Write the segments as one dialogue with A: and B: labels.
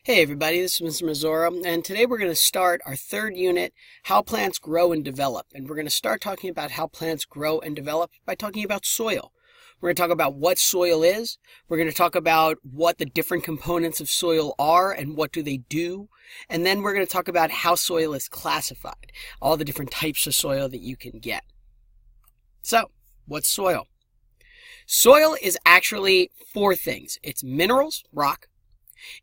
A: Hey everybody, this is Mr. Mazzora, and today we're going to start our third unit, How Plants Grow and Develop. And we're going to start talking about how plants grow and develop by talking about soil. We're going to talk about what soil is. We're going to talk about what the different components of soil are and what do they do. And then we're going to talk about how soil is classified, all the different types of soil that you can get. So, what's soil? Soil is actually four things. It's minerals, rock.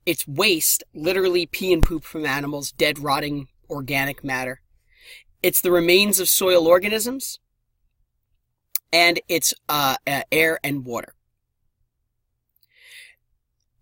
A: It's waste, literally pee and poop from animals, dead, rotting organic matter. It's the remains of soil organisms, and it's air and water.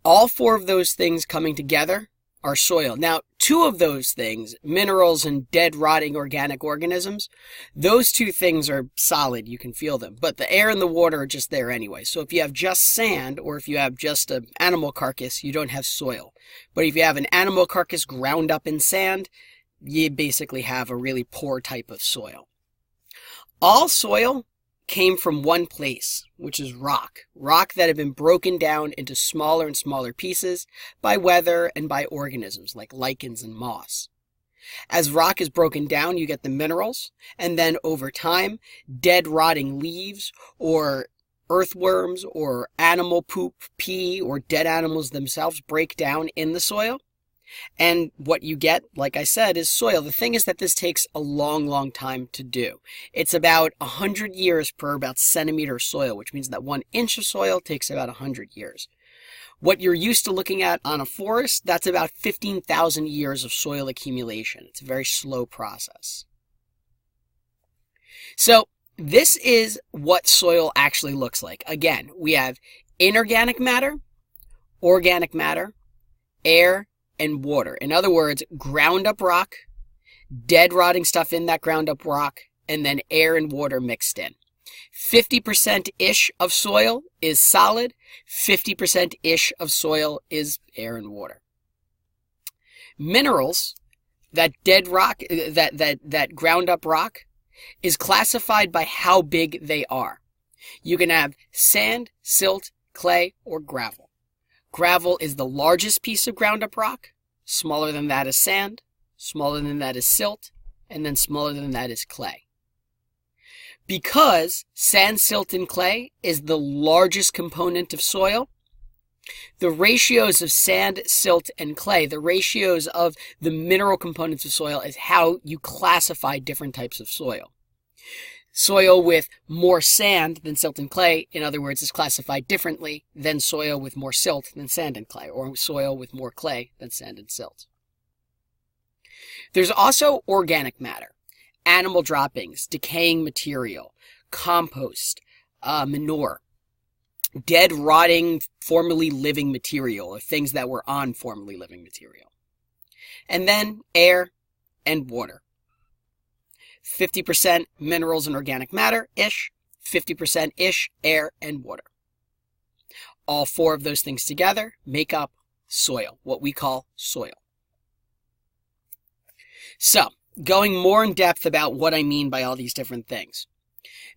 A: All four of those things coming together are soil. Now, two of those things, minerals and dead, rotting organic organisms, those two things are solid. You can feel them. But the air and the water are just there anyway. So if you have just sand, or if you have just an animal carcass, you don't have soil. But if you have an animal carcass ground up in sand, you basically have a really poor type of soil. All soil came from one place, which is rock. Rock that had been broken down into smaller and smaller pieces by weather and by organisms like lichens and moss. As rock is broken down, you get the minerals, and then over time, dead rotting leaves or earthworms or animal poop, pee, or dead animals themselves break down in the soil. And what you get, like I said, is soil. The thing is that this takes a long, long time to do. It's about 100 years per about centimeter of soil, which means that 1 inch of soil takes about 100 years. What you're used to looking at on a forest, that's about 15,000 years of soil accumulation. It's a very slow process. So this is what soil actually looks like. Again, we have inorganic matter, organic matter, air, and water. In other words, ground up rock, dead rotting stuff in that ground up rock, and then air and water mixed in. 50%-ish of soil is solid, 50%-ish of soil is air and water. Minerals, that dead rock, that ground up rock, is classified by how big they are. You can have sand, silt, clay, or gravel. Gravel is the largest piece of ground up rock. Smaller than that is sand. Smaller than that is silt. And then smaller than that is clay. Because sand, silt, and clay is the largest component of soil, the ratios of sand, silt, and clay, the ratios of the mineral components of soil, is how you classify different types of soil. Soil with more sand than silt and clay, in other words, is classified differently than soil with more silt than sand and clay, or soil with more clay than sand and silt. There's also organic matter, animal droppings, decaying material, compost, manure, dead, rotting, formerly living material, or things that were on formerly living material. And then air and water. 50% minerals and organic matter-ish, 50%-ish air and water. All four of those things together make up soil, what we call soil. So, going more in depth about what I mean by all these different things.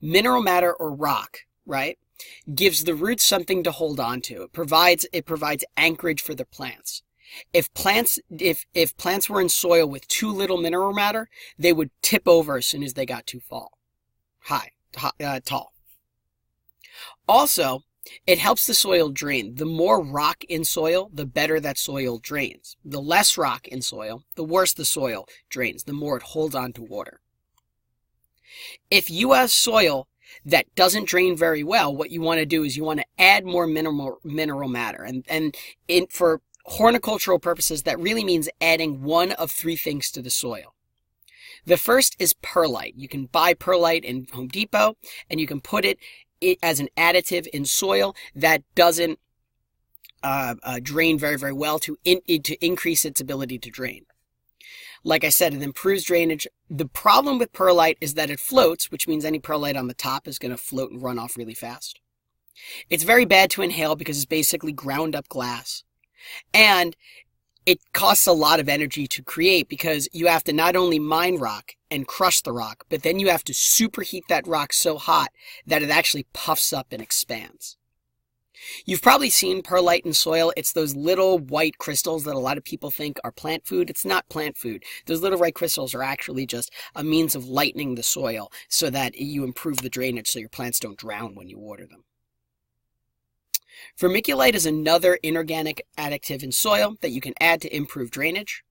A: Mineral matter, or rock, right, gives the roots something to hold on to. It provides anchorage for the plants. If plants were in soil with too little mineral matter, they would tip over as soon as they got too tall. Also, it helps the soil drain. The more rock in soil, the better that soil drains. The less rock in soil, the worse the soil drains, the more it holds on to water. If you have soil that doesn't drain very well, what you want to do is you want to add more mineral matter. And for horticultural purposes, that really means adding one of three things to the soil. The first is perlite. You can buy perlite in Home Depot, and you can put it as an additive in soil that doesn't drain very, very well to increase its ability to drain. Like I said, it improves drainage. The problem with perlite is that it floats, which means any perlite on the top is going to float and run off really fast. It's very bad to inhale because it's basically ground up glass. And it costs a lot of energy to create because you have to not only mine rock and crush the rock, but then you have to superheat that rock so hot that it actually puffs up and expands. You've probably seen perlite in soil. It's those little white crystals that a lot of people think are plant food. It's not plant food. Those little white crystals are actually just a means of lightening the soil so that you improve the drainage so your plants don't drown when you water them. Vermiculite is another inorganic additive in soil that you can add to improve drainage.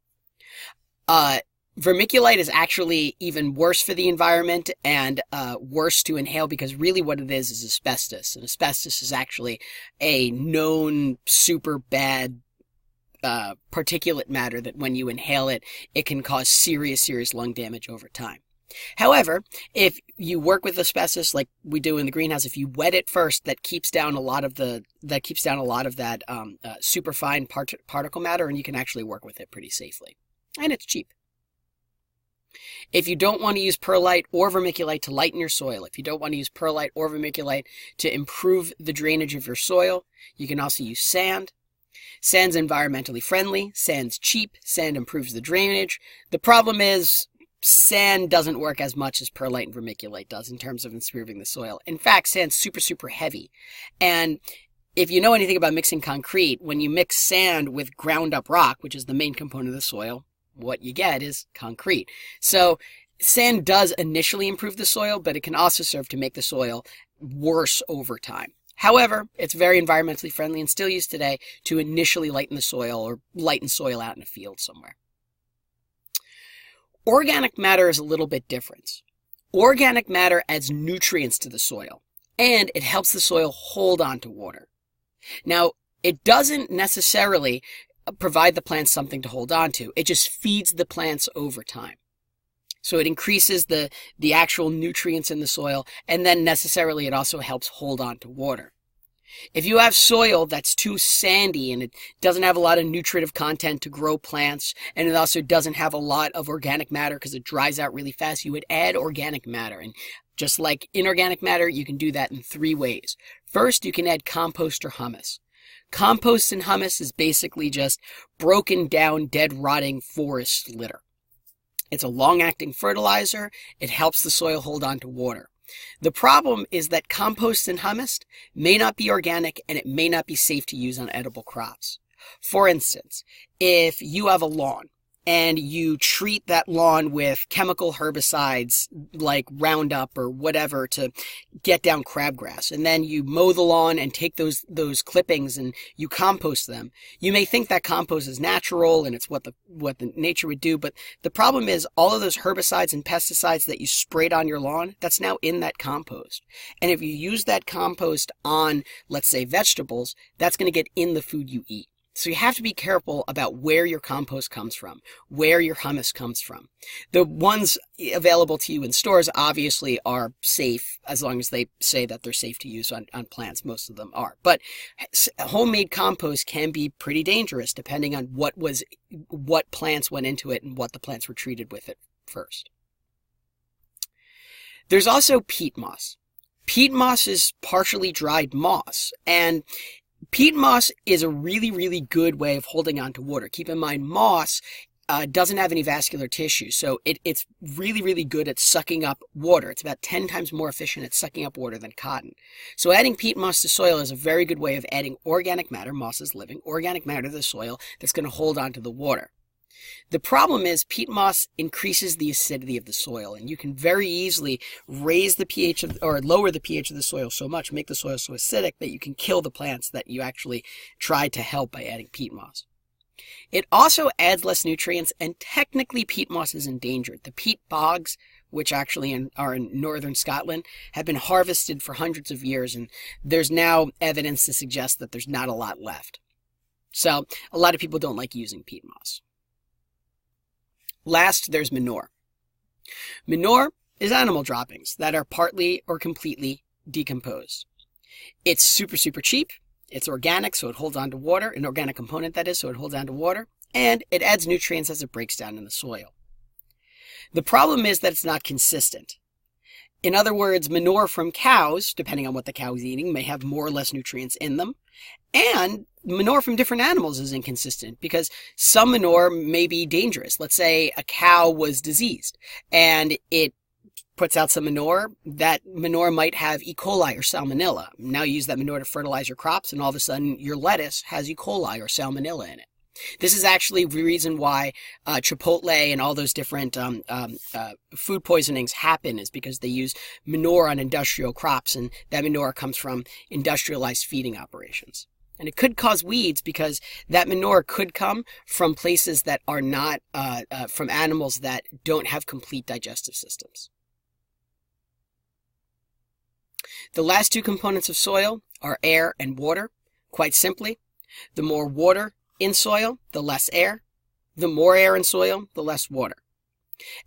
A: Vermiculite is actually even worse for the environment and worse to inhale because really what it is asbestos. And asbestos is actually a known super bad particulate matter that when you inhale it, it can cause serious, serious lung damage over time. However, if you work with asbestos like we do in the greenhouse, if you wet it first, that keeps down a lot of that superfine particle matter, and you can actually work with it pretty safely. And it's cheap. If you don't want to use perlite or vermiculite to lighten your soil, if you don't want to use perlite or vermiculite to improve the drainage of your soil, you can also use sand. Sand's environmentally friendly, sand's cheap, sand improves the drainage. The problem is sand doesn't work as much as perlite and vermiculite does in terms of improving the soil. In fact, sand's super, super heavy. And if you know anything about mixing concrete, when you mix sand with ground up rock, which is the main component of the soil, what you get is concrete. So sand does initially improve the soil, but it can also serve to make the soil worse over time. However, it's very environmentally friendly and still used today to initially lighten the soil or lighten soil out in a field somewhere. Organic matter is a little bit different. Organic matter adds nutrients to the soil, and it helps the soil hold on to water. Now, it doesn't necessarily provide the plants something to hold on to. It just feeds the plants over time. So it increases the actual nutrients in the soil, and then necessarily it also helps hold on to water. If you have soil that's too sandy and it doesn't have a lot of nutritive content to grow plants, and it also doesn't have a lot of organic matter because it dries out really fast, you would add organic matter. And just like inorganic matter, you can do that in 3 ways. First, you can add compost or humus. Compost and humus is basically just broken down, dead, rotting forest litter. It's a long-acting fertilizer. It helps the soil hold on to water. The problem is that compost and humus may not be organic and it may not be safe to use on edible crops. For instance, if you have a lawn and you treat that lawn with chemical herbicides like Roundup or whatever to get down crabgrass, and then you mow the lawn and take those clippings and you compost them, you may think that compost is natural and it's what the nature would do, but the problem is all of those herbicides and pesticides that you sprayed on your lawn, that's now in that compost. And if you use that compost on, let's say, vegetables, that's going to get in the food you eat. So you have to be careful about where your compost comes from, where your humus comes from. The ones available to you in stores obviously are safe as long as they say that they're safe to use on plants. Most of them are. But homemade compost can be pretty dangerous depending on what plants went into it and what the plants were treated with it first. There's also peat moss. Peat moss is partially dried moss, and peat moss is a really, really good way of holding on to water. Keep in mind, moss doesn't have any vascular tissue, so it's really, really good at sucking up water. It's about 10 times more efficient at sucking up water than cotton. So adding peat moss to soil is a very good way of adding organic matter, moss is living, organic matter to the soil that's going to hold on to the water. The problem is peat moss increases the acidity of the soil, and you can very easily raise the pH or lower the pH of the soil so much, make the soil so acidic that you can kill the plants that you actually tried to help by adding peat moss. It also adds less nutrients, and technically peat moss is endangered. The peat bogs, which actually are in northern Scotland, have been harvested for hundreds of years, and there's now evidence to suggest that there's not a lot left. So a lot of people don't like using peat moss. Last, there's manure. Manure is animal droppings that are partly or completely decomposed. It's super, super cheap. It's organic, so it holds on to water, an organic component that is, so it holds on to water, and it adds nutrients as it breaks down in the soil. The problem is that it's not consistent. In other words, manure from cows, depending on what the cow is eating, may have more or less nutrients in them, and manure from different animals is inconsistent because some manure may be dangerous. Let's say a cow was diseased and it puts out some manure, that manure might have E. coli or salmonella. Now you use that manure to fertilize your crops, and all of a sudden your lettuce has E. coli or salmonella in it. This is actually the reason why Chipotle and all those different food poisonings happen, is because they use manure on industrial crops, and that manure comes from industrialized feeding operations. And it could cause weeds because that manure could come from places that are not, from animals that don't have complete digestive systems. The last two components of soil are air and water. Quite simply, the more water in soil, the less air. The more air in soil, the less water.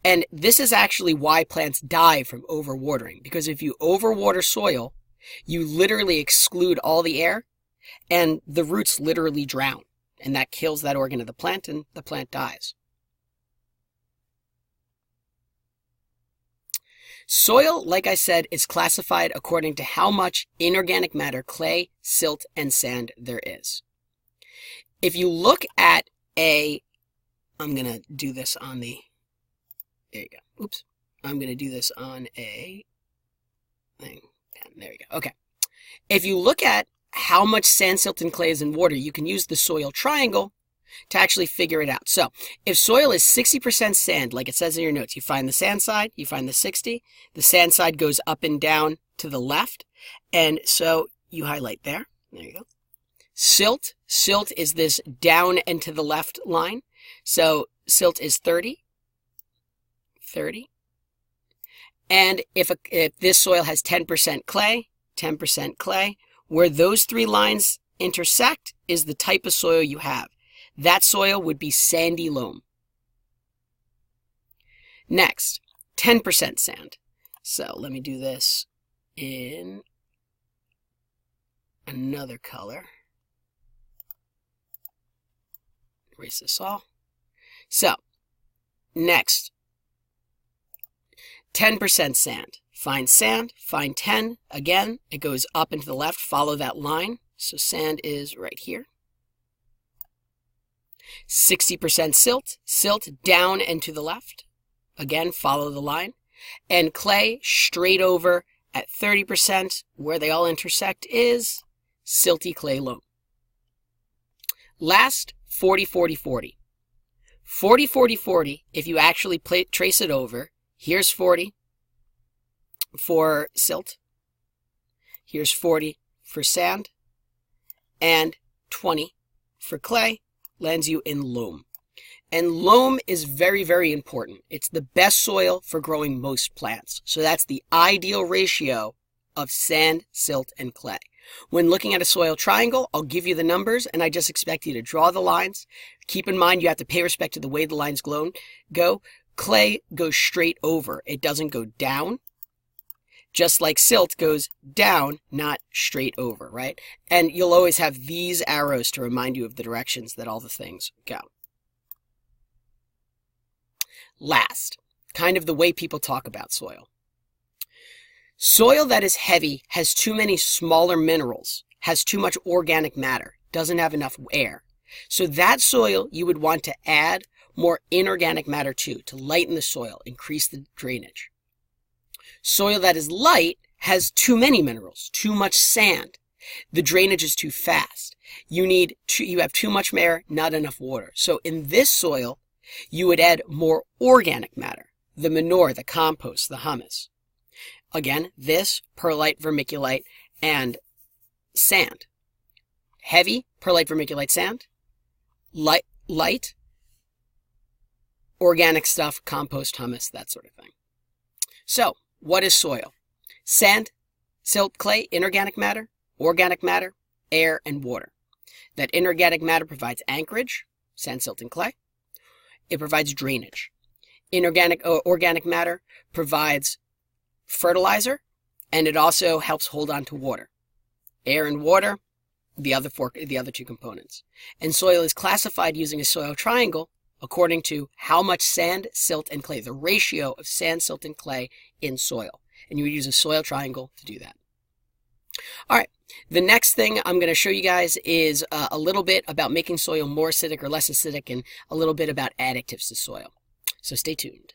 A: And this is actually why plants die from overwatering, because if you overwater soil, you literally exclude all the air, and the roots literally drown, and that kills that organ of the plant, and the plant dies. Soil, like I said, is classified according to how much inorganic matter, clay, silt, and sand there is. If you look at I'm going to do this on the, there you go. Oops. I'm going to do this on a thing. There you go. Okay. If you look at how much sand, silt, and clay is in water, you can use the soil triangle to actually figure it out. So if soil is 60% sand, like it says in your notes, you find the sand side, you find the 60, the sand side goes up and down to the left. And so you highlight there. There you go. Silt is this down and to the left line. So silt is 30. And if this soil has 10% clay, 10% clay, where those three lines intersect is the type of soil you have. That soil would be sandy loam. Next, 10% sand. So let me do this in another color. Erase this all. So, next, 10% sand. Find sand, find 10. Again, it goes up and to the left. Follow that line. So sand is right here. 60% silt. Silt down and to the left. Again, follow the line. And clay straight over at 30%. Where they all intersect is silty clay loam. Last, 40-40-40. 40-40-40, if you actually trace it over, here's 40 for silt, here's 40 for sand, and 20 for clay, lands you in loam. And loam is very, very important. It's the best soil for growing most plants. So that's the ideal ratio of sand, silt, and clay. When looking at a soil triangle, I'll give you the numbers, and I just expect you to draw the lines. Keep in mind you have to pay respect to the way the lines go. Clay goes straight over. It doesn't go down. Just like silt goes down, not straight over, right? And you'll always have these arrows to remind you of the directions that all the things go. Last, kind of the way people talk about soil. Soil that is heavy has too many smaller minerals, has too much organic matter, doesn't have enough air. So that soil you would want to add more inorganic matter to lighten the soil, increase the drainage. Soil that is light has too many minerals, too much sand. The drainage is too fast. You have too much air, not enough water. So in this soil, you would add more organic matter, the manure, the compost, the humus. Again, this, perlite, vermiculite, and sand. Heavy, perlite, vermiculite, sand. Light, organic stuff, compost, humus, that sort of thing. So, what is soil? Sand, silt, clay, inorganic matter, organic matter, air, and water. That inorganic matter provides anchorage, sand, silt, and clay. It provides drainage. Organic matter provides fertilizer, and it also helps hold on to water. Air and water, the other two components. And soil is classified using a soil triangle according to how much sand, silt, and clay, the ratio of sand, silt, and clay in soil. And you would use a soil triangle to do that. All right, the next thing I'm going to show you guys is a little bit about making soil more acidic or less acidic, and a little bit about additives to soil. So stay tuned.